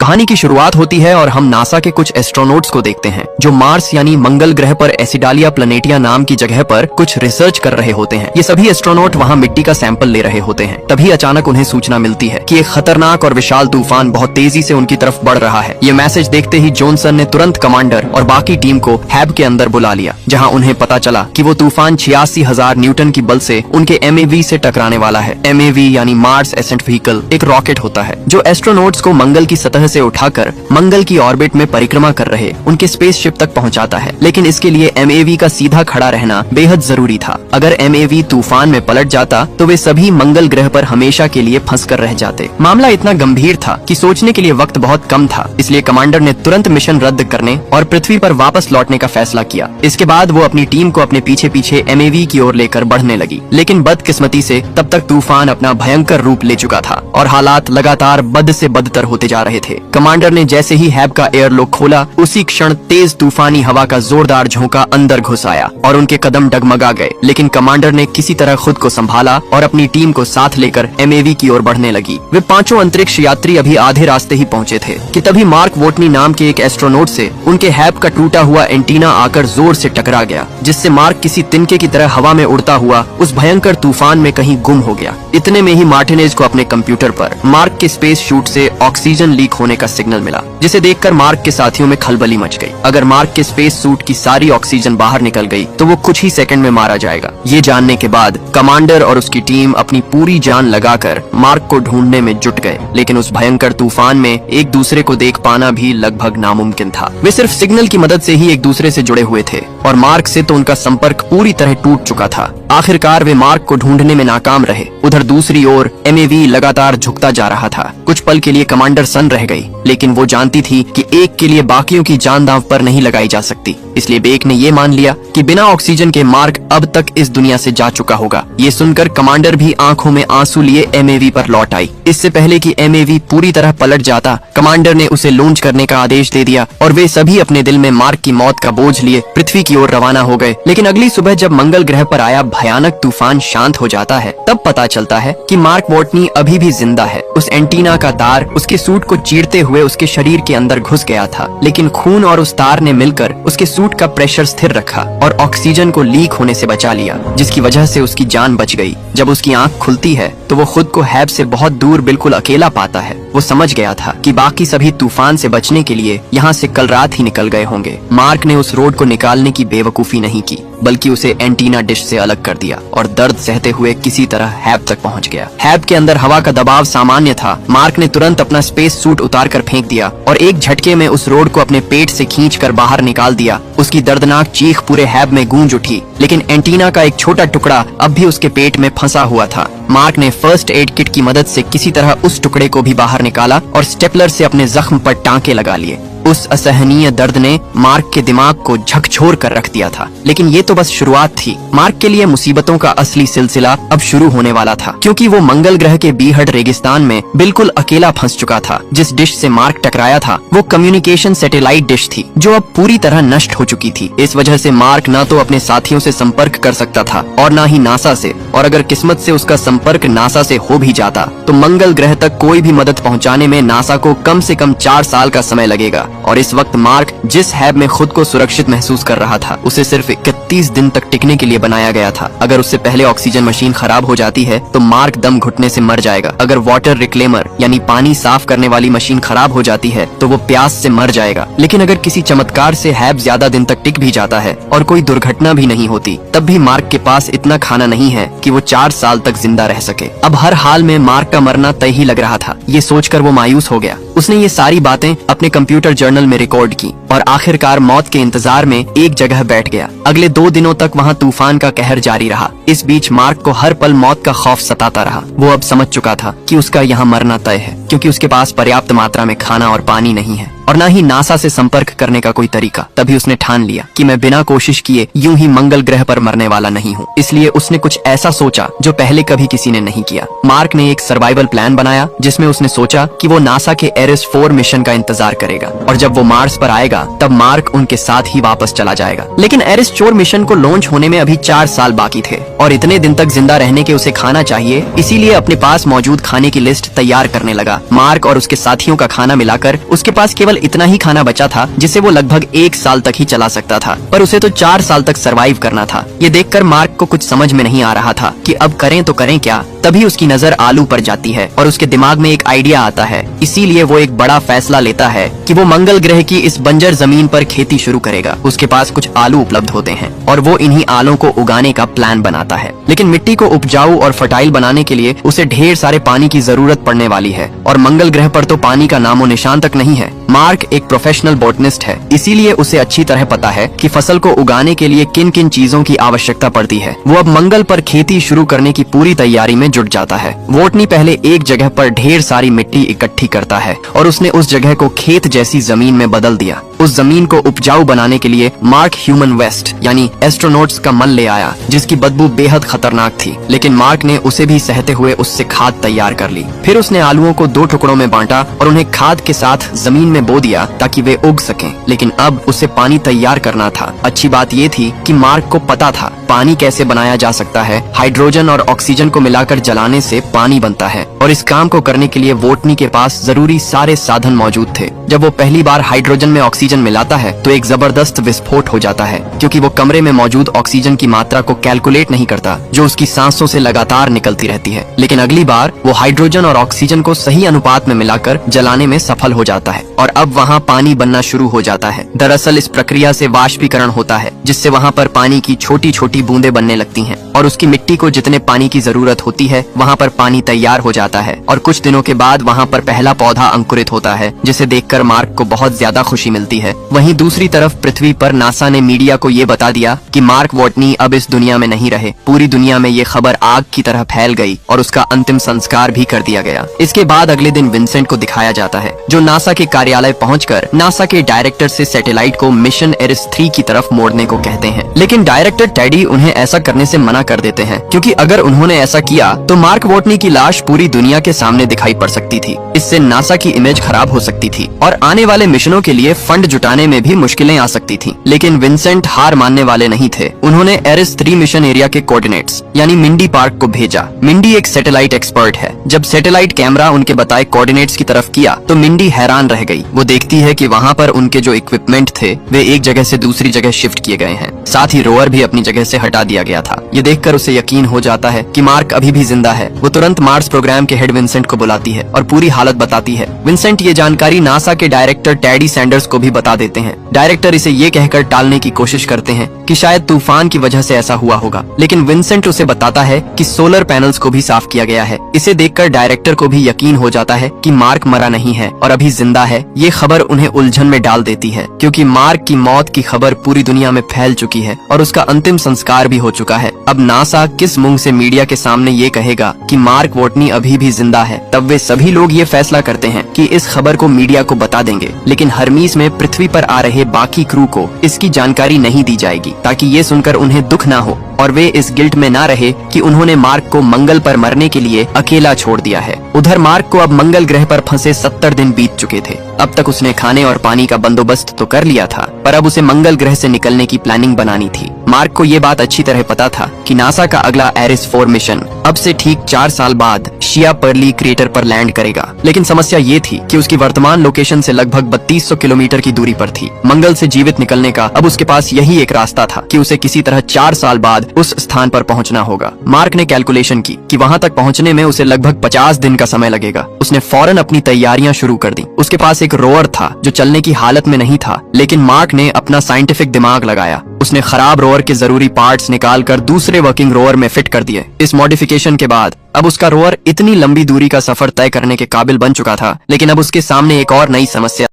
कहानी की शुरुआत होती है और हम नासा के कुछ एस्ट्रोनॉट्स को देखते हैं जो मार्स यानी मंगल ग्रह पर एसिडालिया प्लैनेटिया नाम की जगह पर कुछ रिसर्च कर रहे होते हैं। ये सभी एस्ट्रोनॉट वहाँ मिट्टी का सैंपल ले रहे होते हैं। तभी अचानक उन्हें सूचना मिलती है कि एक खतरनाक और विशाल तूफान बहुत तेजी से उनकी तरफ बढ़ रहा है। ये मैसेज देखते ही जॉनसन ने तुरंत कमांडर और बाकी टीम को हैब के अंदर बुला लिया, जहाँ उन्हें पता चला कि वो तूफान 86,000 न्यूटन की बल से उनके MAV से टकराने वाला है। MAV यानी मार्स एसेंट व्हीकल एक रॉकेट होता है जो एस्ट्रोनॉट्स को मंगल की सतह से उठाकर मंगल की ऑर्बिट में परिक्रमा कर रहे उनके स्पेसशिप तक पहुंचाता है। लेकिन इसके लिए MAV का सीधा खड़ा रहना बेहद जरूरी था। अगर MAV तूफान में पलट जाता तो वे सभी मंगल ग्रह पर हमेशा के लिए फंस कर रह जाते। मामला इतना गंभीर था कि सोचने के लिए वक्त बहुत कम था, इसलिए कमांडर ने तुरंत मिशन रद्द करने और पृथ्वी पर वापस लौटने का फैसला किया। इसके बाद वो अपनी टीम को अपने पीछे पीछे MAV की ओर लेकर बढ़ने लगी। लेकिन बदकिस्मती से तब तक तूफान अपना भयंकर रूप ले चुका था और हालात लगातार बद से बदतर होते जा रहे थे। कमांडर ने जैसे ही हैब का एयरलॉक खोला, उसी क्षण तेज तूफानी हवा का जोरदार झोंका अंदर घुस आया और उनके कदम डगमगा गए। लेकिन कमांडर ने किसी तरह खुद को संभाला और अपनी टीम को साथ लेकर MAV की ओर बढ़ने लगी। वे पांचों अंतरिक्ष यात्री अभी आधे रास्ते ही पहुंचे थे कि तभी मार्क वोटनी नाम के एक एस्ट्रोनॉट से उनके हैब का टूटा हुआ एंटीना आकर जोर से टकरा गया, जिससे मार्क किसी तिनके की तरह हवा में उड़ता हुआ उस भयंकर तूफान में कहीं गुम हो गया। इतने में ही मार्टिनेज को अपने कंप्यूटर पर मार्क के स्पेस शूट से ऑक्सीजन लीक होने का सिग्नल मिला, जिसे देखकर मार्क के साथियों में खलबली मच गई। अगर मार्क के स्पेस सूट की सारी ऑक्सीजन बाहर निकल गई तो वो कुछ ही सेकंड में मारा जाएगा। ये जानने के बाद कमांडर और उसकी टीम अपनी पूरी जान लगाकर मार्क को ढूंढने में जुट गए। लेकिन उस भयंकर तूफान में एक दूसरे को देख पाना भी लगभग नामुमकिन था। वे सिर्फ सिग्नल की मदद से ही एक दूसरे से जुड़े हुए थे और मार्क से तो उनका संपर्क पूरी तरह टूट चुका था। आखिरकार वे मार्क को ढूंढने में नाकाम रहे। उधर दूसरी ओर MAV लगातार झुकता जा रहा था। कुछ पल के लिए कमांडर सन्न रह गई, लेकिन वो जानती थी कि एक के लिए बाकियों की जान दांव पर नहीं लगाई जा सकती। इसलिए बेक ने ये मान लिया कि बिना ऑक्सीजन के मार्क अब तक इस दुनिया से जा चुका होगा। ये सुनकर कमांडर भी आंखों में आंसू लिए MAV पर लौट आई। इससे पहले कि MAV पूरी तरह पलट जाता, कमांडर ने उसे लॉन्च करने का आदेश दे दिया और वे सभी अपने दिल में मार्क की मौत का बोझ लिए पृथ्वी की ओर रवाना हो गए। लेकिन अगली सुबह जब मंगल ग्रह पर आया भयानक तूफान शांत हो जाता है, तब पता चलता है कि मार्क वोटनी अभी भी जिंदा है। उस एंटीना का तार उसके सूट को चीरते हुए उसके शरीर के अंदर घुस गया था, लेकिन खून और उस तार ने मिलकर उसके सूट का प्रेशर स्थिर रखा और ऑक्सीजन को लीक होने से बचा लिया, जिसकी वजह से उसकी जान बच गई। जब उसकी आंख खुलती है तो वो खुद को हैब से बहुत दूर बिल्कुल अकेला पाता है। वो समझ गया था कि बाकी सभी तूफान से बचने के लिए यहाँ से कल रात ही निकल गए होंगे। मार्क ने उस रोड को निकालने की बेवकूफी नहीं की, बल्कि उसे एंटीना डिश से अलग कर दिया और दर्द सहते हुए किसी तरह हैब तक पहुंच गया। हैब के अंदर हवा का दबाव सामान्य था। मार्क ने तुरंत अपना स्पेस सूट उतार कर फेंक दिया और एक झटके में उस रोड को अपने पेट से खींचकर बाहर निकाल दिया। उसकी दर्दनाक चीख पूरे हैब में गूंज उठी, लेकिन एंटीना का एक छोटा टुकड़ा अब भी उसके पेट में फंसा हुआ था। मार्क ने फर्स्ट एड किट की मदद से किसी तरह उस टुकड़े को भी बाहर निकाला और स्टेपलर से अपने जख्म पर टांके लगा लिए। उस असहनीय दर्द ने मार्क के दिमाग को झकझोर कर रख दिया था। लेकिन ये तो बस शुरुआत थी। मार्क के लिए मुसीबतों का असली सिलसिला अब शुरू होने वाला था, क्योंकि वो मंगल ग्रह के बीहड़ रेगिस्तान में बिल्कुल अकेला फंस चुका था। जिस डिश से मार्क टकराया था वो कम्युनिकेशन सैटेलाइट डिश थी, जो अब पूरी तरह नष्ट हो चुकी थी। इस वजह से मार्क न तो अपने साथियों से संपर्क कर सकता था और न ही नासा से, और अगर किस्मत से उसका संपर्क नासा से हो भी जाता तो मंगल ग्रह तक कोई भी मदद पहुँचाने में नासा को कम से कम 4 साल का समय लगेगा। और इस वक्त मार्क जिस हैब में खुद को सुरक्षित महसूस कर रहा था, उसे सिर्फ 31 दिन तक टिकने के लिए बनाया गया था। अगर उससे पहले ऑक्सीजन मशीन खराब हो जाती है तो मार्क दम घुटने से मर जाएगा। अगर वाटर रिक्लेमर यानी पानी साफ करने वाली मशीन खराब हो जाती है तो वो प्यास से मर जाएगा। लेकिन अगर किसी चमत्कार से हैब ज्यादा दिन तक टिक भी जाता है और कोई दुर्घटना भी नहीं होती, तब भी मार्क के पास इतना खाना नहीं है कि वो 4 साल तक जिंदा रह सके। अब हर हाल में मार्क का मरना तय ही लग रहा था। ये सोचकर वो मायूस हो गया। उसने ये सारी बातें अपने कंप्यूटर जर्नल में रिकॉर्ड की और आखिरकार मौत के इंतजार में एक जगह बैठ गया। अगले 2 दिनों तक वहाँ तूफान का कहर जारी रहा। इस बीच मार्क को हर पल मौत का खौफ सताता रहा। वो अब समझ चुका था कि उसका यहाँ मरना तय है, क्योंकि उसके पास पर्याप्त मात्रा में खाना और पानी नहीं है। और न ही नासा से संपर्क करने का कोई तरीका। तभी उसने ठान लिया कि मैं बिना कोशिश किए यूं ही मंगल ग्रह पर मरने वाला नहीं हूँ। इसलिए उसने कुछ ऐसा सोचा जो पहले कभी किसी ने नहीं किया। मार्क ने एक सर्वाइवल प्लान बनाया जिसमें उसने सोचा कि वो नासा के एरिस 4 मिशन का इंतजार करेगा और जब वो मार्स पर आएगा तब मार्क उनके साथ ही वापस चला जाएगा। लेकिन एरिस 4 मिशन को लॉन्च होने में अभी 4 साल बाकी थे और इतने दिन तक जिंदा रहने के उसे खाना चाहिए, इसीलिए अपने पास मौजूद खाने की लिस्ट तैयार करने लगा। मार्क और उसके साथियों का खाना मिलाकर उसके पास केवल इतना ही खाना बचा था जिसे वो लगभग 1 साल तक ही चला सकता था, पर उसे तो 4 साल तक सरवाइव करना था। ये देखकर मार्क को कुछ समझ में नहीं आ रहा था कि अब करें तो करें क्या। तभी उसकी नजर आलू पर जाती है और उसके दिमाग में एक आइडिया आता है। इसीलिए वो एक बड़ा फैसला लेता है कि वो मंगल ग्रह की इस बंजर जमीन पर खेती शुरू करेगा। उसके पास कुछ आलू उपलब्ध होते हैं और वो इन्हीं आलू को उगाने का प्लान बनाता है। लेकिन मिट्टी को उपजाऊ और फर्टाइल बनाने के लिए उसे ढेर सारे पानी की जरूरत पड़ने वाली है और मंगल ग्रह पर तो पानी का नामो निशान तक नहीं है। मार्क एक प्रोफेशनल बॉटनिस्ट है, इसीलिए उसे अच्छी तरह पता है कि फसल को उगाने के लिए किन किन चीजों की आवश्यकता पड़ती है। वो अब मंगल पर खेती शुरू करने की पूरी तैयारी में जुट जाता है। वोटनी पहले एक जगह पर ढेर सारी मिट्टी इकट्ठी करता है और उसने उस जगह को खेत जैसी जमीन में बदल दिया। उस जमीन को उपजाऊ बनाने के लिए मार्क ह्यूमन वेस्ट यानी एस्ट्रोनॉट्स का मल ले आया जिसकी बदबू बेहद खतरनाक थी, लेकिन मार्क ने उसे भी सहते हुए उससे खाद तैयार कर ली। फिर उसने आलूओं को 2 टुकड़ों में बांटा और उन्हें खाद के साथ जमीन में बो दिया ताकि वे उग सकें। लेकिन अब उसे पानी तैयार करना था। अच्छी बात ये थी कि मार्क को पता था पानी कैसे बनाया जा सकता है। हाइड्रोजन और ऑक्सीजन को मिलाकर जलाने से पानी बनता है और इस काम को करने के लिए वोटनी के पास जरूरी सारे साधन मौजूद थे। जब वो पहली बार हाइड्रोजन में ऑक्सीजन मिलाता है तो एक जबरदस्त विस्फोट हो जाता है क्योंकि वो कमरे में मौजूद ऑक्सीजन की मात्रा को कैलकुलेट नहीं करता जो उसकी सांसों से लगातार निकलती रहती है। लेकिन अगली बार वो हाइड्रोजन और ऑक्सीजन को सही अनुपात में मिलाकर जलाने में सफल हो जाता है और अब वहाँ पानी बनना शुरू हो जाता है। दरअसल इस प्रक्रिया से वाष्पीकरण होता है जिससे वहाँ पर पानी की छोटी छोटी बूंदें बनने लगती हैं और उसकी मिट्टी को जितने पानी की जरूरत होती है वहाँ पर पानी तैयार हो जाता है और कुछ दिनों के बाद वहाँ पर पहला पौधा अंकुरित होता है जिसे देखकर मार्क को बहुत ज्यादा खुशी मिलती है। वहीं दूसरी तरफ पृथ्वी पर नासा ने मीडिया को ये बता दिया कि मार्क वोटनी अब इस दुनिया में नहीं रहे। पूरी दुनिया में ये खबर आग की तरह फैल गई और उसका अंतिम संस्कार भी कर दिया गया। इसके बाद अगले दिन विंसेंट को दिखाया जाता है जो नासा के कार्यालय पहुंचकर नासा के डायरेक्टर से सैटेलाइट को मिशन एरिस 3 की तरफ मोड़ने को कहते हैं। लेकिन डायरेक्टर टेडी उन्हें ऐसा करने से मना कर देते हैं क्योंकि अगर उन्होंने ऐसा किया तो मार्क वोटनी की लाश पूरी दुनिया के सामने दिखाई पड़ सकती थी। इससे नासा की इमेज खराब हो सकती थी और आने वाले मिशनों के लिए फंड जुटाने में भी मुश्किलें आ सकती थी। लेकिन विंसेंट हार मानने वाले नहीं थे। उन्होंने एरिस 3 मिशन एरिया के कोऑर्डिनेट्स यानी मिंडी पार्क को भेजा। मिंडी एक सैटेलाइट एक्सपर्ट है। जब सैटेलाइट कैमरा उनके बताए कोऑर्डिनेट्स की तरफ किया तो मिंडी हैरान रह गई। वो देखती है कि वहाँ पर उनके जो इक्विपमेंट थे वे एक जगह से दूसरी जगह शिफ्ट किए गए हैं, साथ ही रोवर भी अपनी जगह से हटा दिया गया था। ये देखकर उसे यकीन हो जाता है कि मार्क अभी भी जिंदा है। वो तुरंत मार्स प्रोग्राम के हेड विंसेंट को बुलाती है और पूरी हालत बताती है। विंसेंट ये जानकारी नासा के डायरेक्टर टेडी सैंडर्स को भी बता देते हैं। डायरेक्टर इसे ये कहकर टालने की कोशिश करते हैं कि शायद तूफान की वजह से ऐसा हुआ होगा, लेकिन विंसेंट उसे बताता है कि सोलर पैनल्स को भी साफ किया गया है। इसे देखकर डायरेक्टर को भी यकीन हो जाता है कि मार्क मरा नहीं है और अभी जिंदा है। ये खबर उन्हें उलझन में डाल देती है क्योंकि मार्क की मौत की खबर पूरी दुनिया में फैल चुकी है और उसका अंतिम संस्कार भी हो चुका है। अब नासा किस मुंह से मीडिया के सामने ये कहेगा कि मार्क वोटनी अभी भी जिंदा है। तब वे सभी लोग ये फैसला करते हैं कि इस खबर को मीडिया को बता देंगे, लेकिन हरमीस में पृथ्वी पर आ रहे बाकी क्रू को इसकी जानकारी नहीं दी जाएगी ताकि ये सुनकर उन्हें दुख ना हो और वे इस गिल्ट में ना रहे कि उन्होंने मार्क को मंगल पर मरने के लिए अकेला छोड़ दिया है। उधर मार्क को अब मंगल ग्रह पर फंसे 70 दिन बीत चुके थे। अब तक उसने खाने और पानी का बंदोबस्त तो कर लिया था, पर अब उसे मंगल ग्रह से निकलने की प्लानिंग बनानी थी। मार्क को ये बात अच्छी तरह पता था कि नासा का अगला एरिस 4 मिशन अब से ठीक 4 साल बाद शिया पर्ली क्रेटर पर लैंड करेगा। लेकिन समस्या ये थी कि उसकी वर्तमान लोकेशन से लगभग 3200 किलोमीटर की दूरी पर थी। मंगल से जीवित निकलने का अब उसके पास यही एक रास्ता था कि उसे किसी तरह 4 साल बाद उस स्थान पर पहुंचना होगा। मार्क ने कैलकुलेशन की कि वहां तक पहुंचने में उसे लगभग 50 दिन का समय लगेगा। उसने फौरन अपनी तैयारियां शुरू कर दी। उसके पास एक रोवर था जो चलने की हालत में नहीं था, लेकिन मार्क ने अपना साइंटिफिक दिमाग लगाया। उसने खराब रोवर के जरूरी पार्ट्स निकालकर दूसरे वर्किंग रोवर में फिट कर दिए। इस मॉडिफिकेशन के बाद अब उसका रोवर इतनी लंबी दूरी का सफर तय करने के काबिल बन चुका था, लेकिन अब उसके सामने एक और नई समस्या